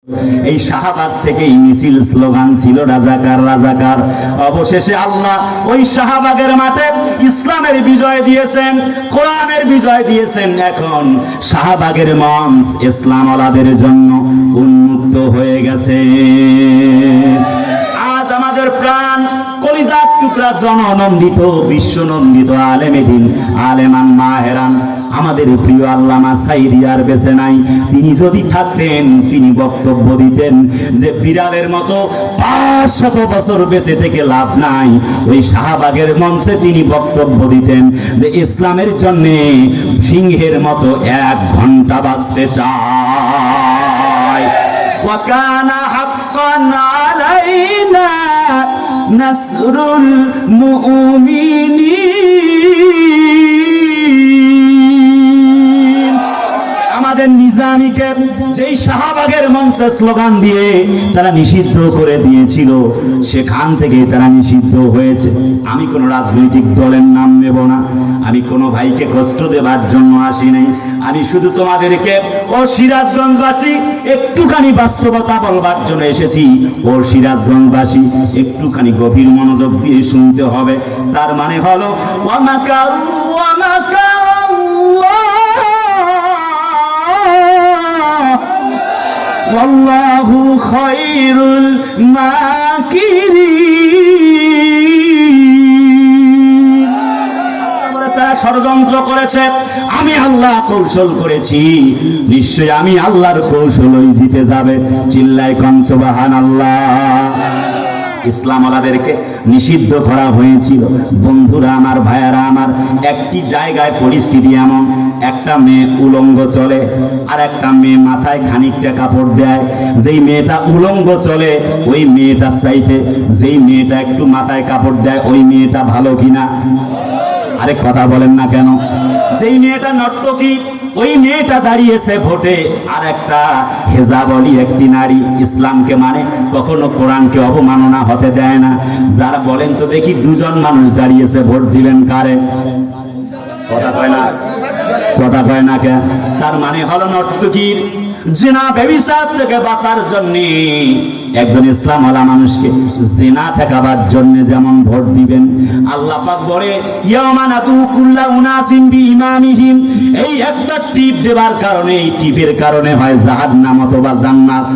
এই শাহবাগ থেকেই মিছিল স্লোগান ছিল রাজাকার রাজাকার। অবশেষে আল্লাহ ওই শাহবাগের মাঠে ইসলামের বিজয় দিয়েছেন, কোরআনের বিজয় দিয়েছেন। এখন শাহবাগের মঞ্চ ইসলামওয়ালাদের জন্য উন্মুক্ত হয়ে গেছে। আজ আমাদের প্রাণ কলিজার টুকরা জননন্দিত বিশ্বনন্দিত আলেমে দ্বীন আলেমান মাহেরান আমাদের প্রিয় আল্লামা সাঈদী আর বেঁচে নাই। তিনি যদি থাকতেন তিনি বক্তব্য দিতেন যে বিড়ালের মতো 500 বছর বেঁচে থেকে লাভ নাই। ওই শাহবাগের মঞ্চে তিনি বক্তব্য দিতেন যে ইসলামের জন্য সিংহের মতো 1 ঘন্টা বাঁচতে চায়। وكان حقا علينا نصر المؤمنين। আমাদের নিজামীকে যেই শাহবাগের মঞ্চে স্লোগান দিয়ে তারা নিষিদ্ধ করে দিয়েছিল, সেখান থেকে তারা নিষিদ্ধ হয়েছে। আমি কোন রাজনৈতিক দলের নাম নেব না, আমি কোনো ভাইকে কষ্ট দেবার জন্য আসি নাই। আমি শুধু তোমাদেরকে ও সিরাজগঞ্জবাসী একটুখানি বাস্তবতা বলবার জন্য এসেছি। ও সিরাজগঞ্জবাসী একটুখানি গভীর মনোযোগ দিয়ে শুনতে হবে। তার মানে হলো ওয়ামাকারু ওয়াল্লাহু খায়রুল মাকিরিন। তারা ষড়যন্ত্র করেছে, আমি আল্লাহ কৌশল করেছি, নিশ্চয়ই আমি আল্লাহর কৌশলই জিতে যাবে। চিল্লায় কোন সুবহানাল্লাহ। ইসলামওয়ালাদেরকে নিষিদ্ধ করা হয়েছিল। বন্ধুরা আমার, ভাইয়ারা আমার, একটি জায়গায় পরিস্থিতি এমন, একটা মেয়ে উলঙ্গ চলে আর একটা মেয়ে মাথায় খানিকটা কাপড় দেয়। যেই মেয়েটা উলঙ্গ চলে ওই মেয়েটার চাইতে যেই মেয়েটা একটু মাথায় কাপড় দেয় ওই মেয়েটা ভালো কিনা? আরে কথা বলেন না কেন? যেই মেয়েটা নর্তকী ওই মেয়েটা দাঁড়িয়েছে ভোটে, আর একটা হেজাবলি একটি নারী ইসলামকে মানে, কখনো কোরআনকে অবমাননা হতে দেয় না। যারা বলেন তো দেখি, দুজন মানুষ দাঁড়িয়েছে, ভোট দিবেন কারে? কথা কয় না, কথা কয় না কে? তার মানে হলো নর্তকীর জিনা ব্যভিচার থেকে বাঁচার জন্য একজন ইসলামওয়ালা মানুষকে জিনা ঠেকাবার জন্য যেমন ভোট দিবেন, আল্লাহ পাক বলে ইয়াওমা নাদু কুল্লা উনাসিন বিইমামিহিম। এই একটা টিপ দেবার কারণে, এই টিপের কারণে হয় জাহান্নাম অথবা জান্নাত।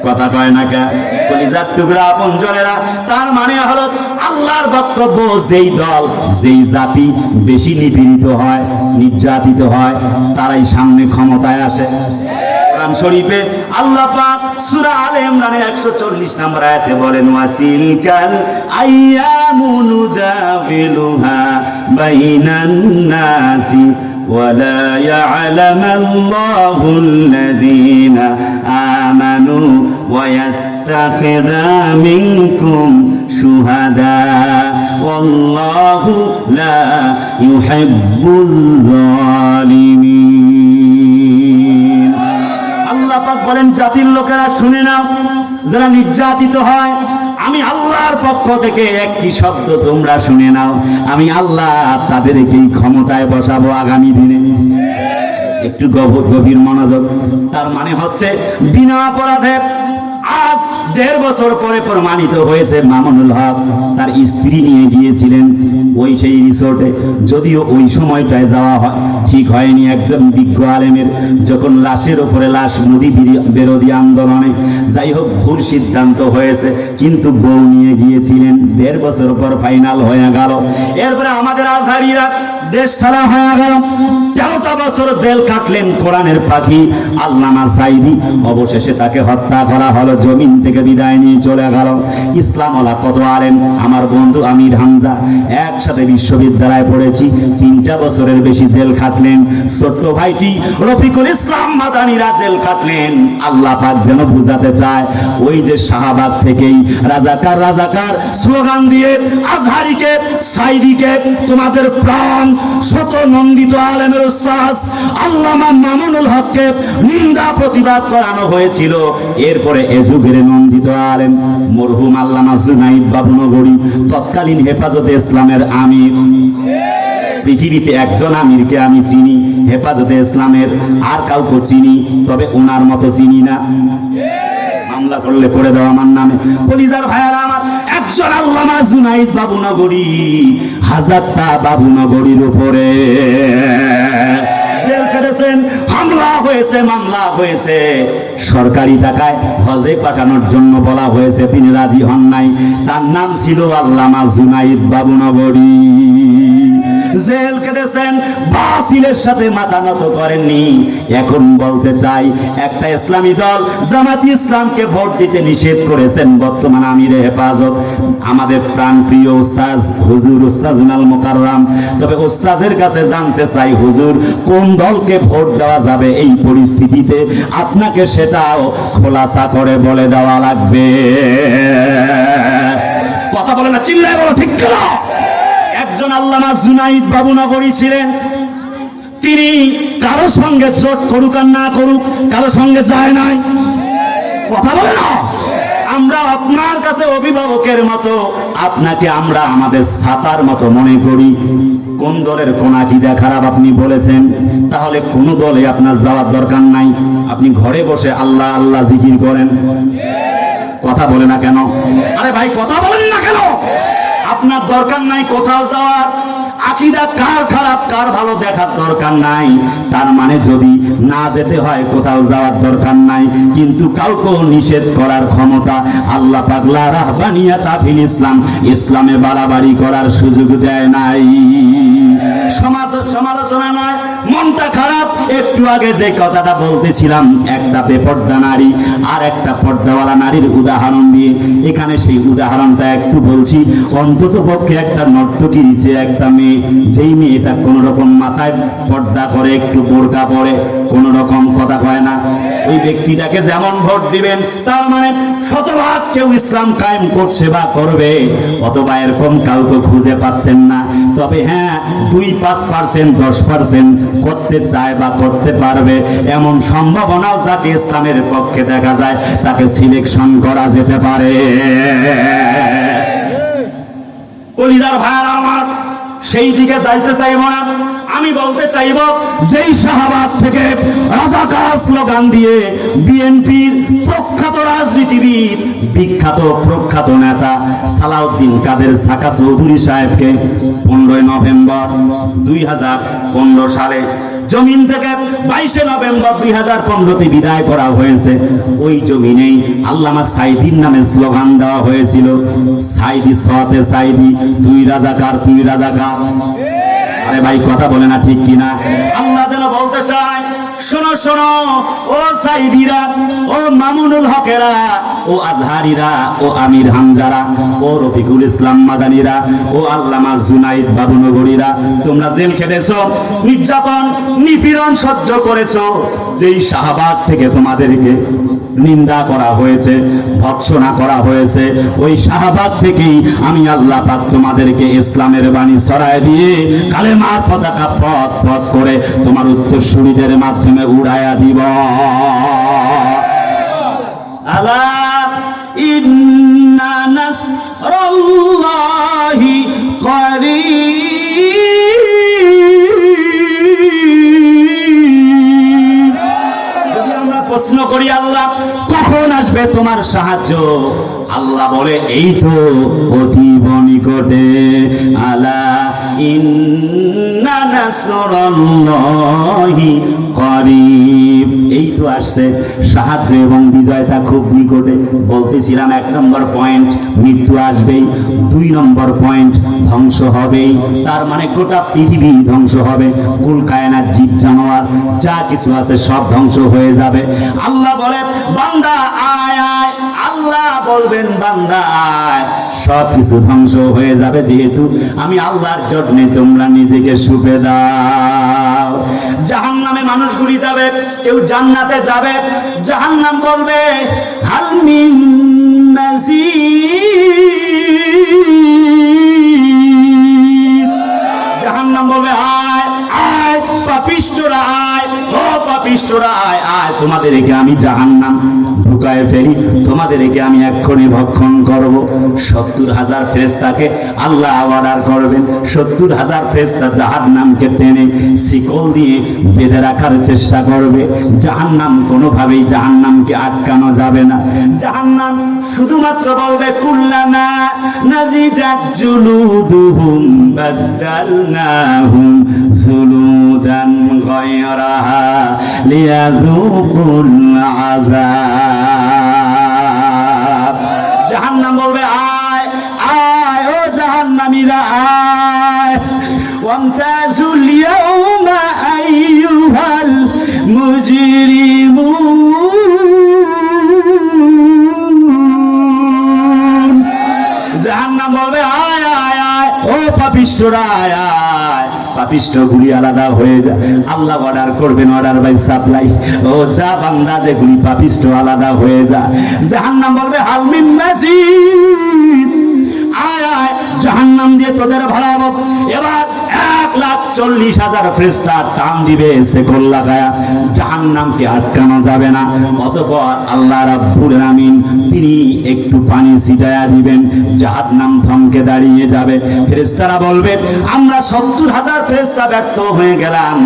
কথা কয় না কে? কলিজার টুকরা আপনজনেরা, তার মানে হলো আল্লাহর বক্তব্য, যেই দল যেই জাতি বেশি নিপীড়িত হয়, নির্যাতিত হয়, তারাই সামনে ক্ষমতায় আসে। কোরআন শরীফে আল্লাহ পাক সূরা আলে ইমরানের 140 নম্বর আয়াতে বলেন ওয়া তিলকাল আইয়ামু নুদাবিলুহা বাইনান নাসি ولا يعلم الله الذين آمنوا ويتخذ منكم شهداء والله لا يحب الظالمين। আল্লাহ পাক বলেন, জাতির লোকেরা শুনে নাও, যারা নির্যাতিত হয়, আমি আল্লাহর পক্ষ থেকে একটি শব্দ তোমরা শুনে নাও, আমি আল্লাহ তাদেরকেই ক্ষমতায় বসাবো আগামী দিনে। একটু গভীর মনোযোগ। তার মানে হচ্ছে বিনা অপরাধে আজ 1.5 বছর পরে প্রমাণিত হয়েছে মামুনুল হক তার স্ত্রী নিয়ে গিয়েছিলেন ওই সেই রিসোর্টে। যদিও ওই সময়টায় যাওয়া ঠিক হয়নি একজন বিজ্ঞ আলেমের, যখন লাশের উপরে লাশ মোদি বিরোধী আন্দোলনে, যাই হোক ভুল সিদ্ধান্ত হয়েছে, কিন্তু বউ নিয়ে গিয়েছিলেন। 1.5 বছর পর ফাইনাল হয়ে গেল। এরপরে আমাদের আজহারিরা দেশ ছাড়া হয়ে গেল। 13টা বছর জেল কাটলেন কোরআনের পাখি আল্লামা সাঈদী। অবশেষে তাকে হত্যা করা হলো, জমিন থেকে বিদায় নিয়ে চলে গেল। ইসলামওয়ালা কত আলেম, আমার বন্ধু আমির হামজা একসাথে বিশ্ববিদ্যালয়ে পড়েছি, 3টা বছরের বেশি জেল খাটলেন। ছোট্ট ভাইটি রফিকুল ইসলাম মাদানীরা জেল খাটলেন। আল্লাহ পাক যেন বুঝাতে চায়, ওই যে শাহবাগ থেকেই রাজাকার রাজাকার স্লোগান দিয়ে আজহারিকে সাঈদীকে তোমাদের প্রাণ শত নন্দিত আলেমের উস্তাদ আল্লামা মামুনুল হককে নিন্দা প্রতিবাদ করানো হয়েছিল। এরপরে এ যুগের নন্দিত আলেম মরহুম আল্লামা জুনাইদ বাবু নগরী তৎকালীন হেফাজতে ইসলামের আমির, পৃথিবীতে একজন আমিরকে আমি চিনি, হেফাজতে ইসলামের, আর কাউকে চিনি, তবে ওনার মতো চিনি না। মামলা করলে করে দাও আমার নামে। কলিজার ভাইয়ারা আমার, একজন আল্লামা জুনাইদ বাবুনগরী, হাজারটা বাবুনগরীর উপরে জেল খেটেছেন, হামলা হয়েছে, মামলা হয়েছে, সরকারি টাকায় হজে পাঠানোর জন্য বলা হয়েছে, তিনি রাজি হন নাই। তার নাম ছিল আল্লামা জুনাইদ বাবুনগরী। জেল কেটেছেন, বাতিলের সাথে মাথা নত করেননি। এখন বলতে চাই, একটা ইসলামী দল জামাত ইসলামকে ভোট দিতে নিষেধ করেছেন বর্তমান আমিরে হেফাজত, আমাদের প্রাণপ্রিয় উস্তাদ হুজুর উস্তাজুল মোকাররম। তবে উস্তাদের কাছে জানতে চাই, হুজুর কোন দলকে ভোট দেওয়া যাবে এই পরিস্থিতিতে, আপনাকে সেটাও খোলাসা করে বলে দেওয়া লাগবে। কথা বলে না, চিল্লায় বলো ঠিক কেন? একজন আল্লামা জুনাইদ বাবুনগরী ছিলেন, তিনি কারো সঙ্গে জোট করুক আর না করুক, কারো সঙ্গে যায় নাই। কথা বলে না, আমরা আপনার কাছে অভিভাবকের মতো, আপনাকে আমরা আমাদের ছাতার মতো মনে করি। কোন দলের কোন আকীদা খারাপ আপনি বলেছেন, তাহলে কোন দলে আপনার যাওয়ার দরকার নাই, আপনি ঘরে বসে আল্লাহ আল্লাহ জিকির করেন। কথা বলে না কেন? আরে ভাই কথা বলেন না কেন? আপনার দরকার নাই কোথাও যাওয়ার, আকীদা কার খারাপ কার ভালো দেখার দরকার নাই। তার মানে যদি না যেতে হয় কোথাও যাওয়ার দরকার নাই, কিন্তু কাউকে নিষেধ করার ক্ষমতা আল্লাহ পাক লা রাহবানিয়াতা ফিল ইসলাম, ইসলামে বাড়াবাড়ি করার সুযোগ দেয় নাই। সমালোচনা নয়, মনটা খারাপ। একটু আগে যে কথাটা বলতেছিলাম, একটা বেপর্দা নারী আর একটা পর্দাওয়ালা নারীর উদাহরণ দিয়ে, এখানে সেই উদাহরণটা একটু বলছি। অন্তত পক্ষে একটা নর্তকীর চেয়ে একটা মেয়ে, যেই মেয়েটা কোন রকম মাথায় পর্দা করে, একটু বোরকা পরে, কোন রকম কথা কয় না, ওই ব্যক্তিটাকে যেমন ভোট দিবেন, তার মানে শতভাগ কেউ ইসলাম কায়েম করছে বা করবে, অথবা এরকম কাউকে খুঁজে পাচ্ছেন না। তবে হ্যাঁ, 2-5%, 10% করতে চায় বা করতে পারবে, এমন সম্ভাবনাও যাকে ইসলামের পক্ষে দেখা যায়, তাকে সিলেকশন করা যেতে পারে। কলিজার ভাইয়ারা আমার, সেই দিকে যাইতে চাইব না। আমি বলতে চাইব, যেই শাহবাগ থেকে রাজাকার স্লোগান দিয়ে বিএনপির প্রখ্যাত রাজনীতিবিদ, বিখ্যাত প্রখ্যাত নেতা সালাউদ্দিন কাদের সাকা চৌধুরী সাহেবকে 15 নভেম্বর 2015 সালে জমিন থেকে 22 নভেম্বর 2015 বিদায় করা হয়েছে। ওই জমিনেই আল্লামা সাইদির নামে স্লোগান দেওয়া হয়েছিল, সাইদি সতে সাইদি, তুই রাজাকার তুই রাজাকার। আরে ভাই কথা বলে না ঠিক কিনা? আল্লাহ যেন বলতে চায়, শোনো শোনো ও সাইদিরা, ও মামুনুল হকেরা, ও আজহারিরা, ও আমির হামজারা, ও রফিকুল ইসলাম মাদানিরা, ও আল্লামা জুনাইদ বাবুনগরীরা, তোমরা জেল খেটেছো, নির্যাতন নিপীড়ন সহ্য করেছো, যেই শাহবাগ থেকে তোমাদেরকে নিন্দা করা হয়েছে, ভৎসনা করা হয়েছে, ওই শাহবাগ থেকেই আমি আল্লাহ পাক তোমাদেরকে ইসলামের বাণী ছড়ায় দিয়ে কালেমার পতাকা পথ পথ করে তোমার উত্তরসূরিদের মাধ্যমে উড়াইয়া দিব। আলা ইন্না নাসরাল্লাহি করিব। যদি আমরা প্রশ্ন করি, আল্লাহ কখন আসবে তোমার সাহায্য, আল্লাহ বলে এই তো অতীব নিকটে। আলা ইন্না নাসরাল্লাহি করিব, এই তো আসছে সাহায্য এবং বিজয়টা খুব নিকটে। বলতেছিলাম 1 নম্বর পয়েন্ট, মৃত্যু আসবেই। 2 নম্বর পয়েন্ট, ধ্বংস হবেই। তার মানে গোটা পৃথিবী ধ্বংস হবে, কুল কায়নাত জীব জানোয়ার যা কিছু আছে সব ধ্বংস হয়ে যাবে। আল্লাহ বলে বান্দা আয় আয়, আল্লাহ বলবেন বান্দা আয়, সব কিছু ধ্বংস হয়ে যাবে, যেহেতু আমি আল্লাহর জন্য তোমরা নিজেকে সুপে দাও। জাহান্নামে মানুষগুলি যাবে, কেউ জান্নাতে যাবে। জাহান্নাম বলবে হাল মিন মাজিদ, জাহান্নাম বলবে আয় আয় পাপিষ্ঠরা আয়, ও পাপিষ্ঠরা আয় আয়, তোমাদেরকে আমি জাহান্নাম লুকায় ফেলি, তোমাদেরকে আমি এক্ষুনি ভক্ষণ করব। 70,000 ফেরেশতাকে আল্লাহ অর্ডার করবেন, 70,000 ফেরেশতা জাহান্নামকে টেনে শিকল দিয়ে বেঁধে রাখার চেষ্টা করবে। জাহান্নাম কোনোভাবেই জাহান্নামকে আটকানো যাবে না। জাহান্নাম শুধুমাত্র বলবে কুল্লামা নাজিজাত জুলুদুহুম বাদদালনাহুম জুলুদান গায়রাহা লিয়াযুকুল আযাব। জাহান্নাম বলবে আয় আয় ও জাহান্নামীরা আয়, ওয়ামতাজুল ইয়াওমা আইয়ুহাল মুজরিমুন। জাহান্নাম বলবে আয় আয় আয় ও পাপিষ্ঠরা আয় আয়, পাপিষ্ঠগুলি আলাদা হয়ে যায়। আল্লাহ অর্ডার করবেন, অর্ডার বাই সাপ্লাই, ও যা বান্দা যেগুলি পাপিষ্ঠ আলাদা হয়ে যায়। জাহান্নাম বলবে হাল মিন মাজিদ, আয় আয় জাহান্নাম দিয়ে তোদের ভরাবো। এবার 1,40,000 ফেরেশতা টান দিবে শেকল লাগায়া, জাহান্নামকে আটকানো যাবে না। অতঃপর আল্লাহ রাব্বুল আমিন তিনি একটু পানি ছিটায়া দিবেন, জাহান্নাম থমকে দাঁড়িয়ে যাবে। ফেরেশতারা বলবে আমরা 70,000 ফেরেশতা ব্যর্থ হয়ে গেলাম,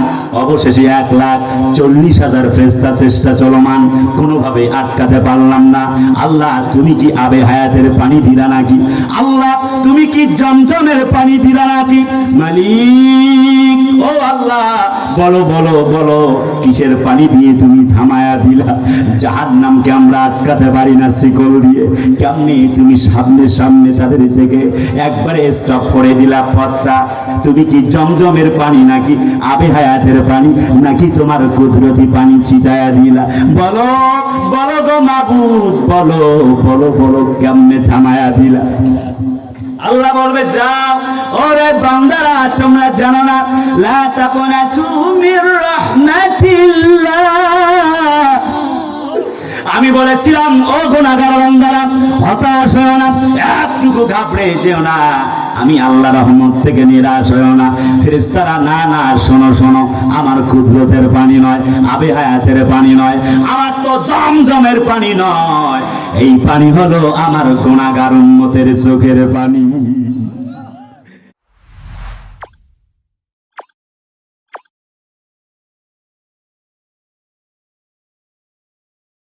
অবশেষে 1,40,000 ফেরেশতা চেষ্টা চলমান, কোনোভাবে আটকাতে পারলাম না। আল্লাহ তুমি কি আবে হায়াতের পানি দিলা নাকি? আল্লাহ তুমি কি জমজমের পানি দিলা নাকি? মালিক ও আল্লাহ বলো বলো বলো, কিসের পানি দিয়ে তুমি থামায়া দিলা? জাহান্নামকে আমরা আটকাতে পারি না শিকল দিয়ে, কেমনি তুমি সামনে সামনে তাদের থেকে একবারে স্টপ করে দিলা পথটা? তুমি কি জমজমের পানি নাকি আবে হায়াতের পানি নাকি তোমার কুদরতি পানি ছিটায়া দিলা? বলো বলো গো মাবুদ, বলো বলো বলো কেমনে থামায়া দিলা? আল্লাহ বলবে যাও ওরে বান্দারা, তোমরা জানো না লা তাকুনাতু মির রাহমাতিল্লাহ, আমি বলেছিলাম ও গুনাহগার বান্দারা হতাশ হও না, একটুকু ঘাবড়ে যেও না, আমি আল্লাহ রহমত থেকে নিরাশ হও না। ফেরেশতারা না না শোনো শোনো, আমার কুদরতের পানি নয়, আবে হায়াতের পানি নয়, আমার তো জমজমের পানি নয়, এই পানি হলো আমার গুনাহগার উম্মতের চোখের পানি।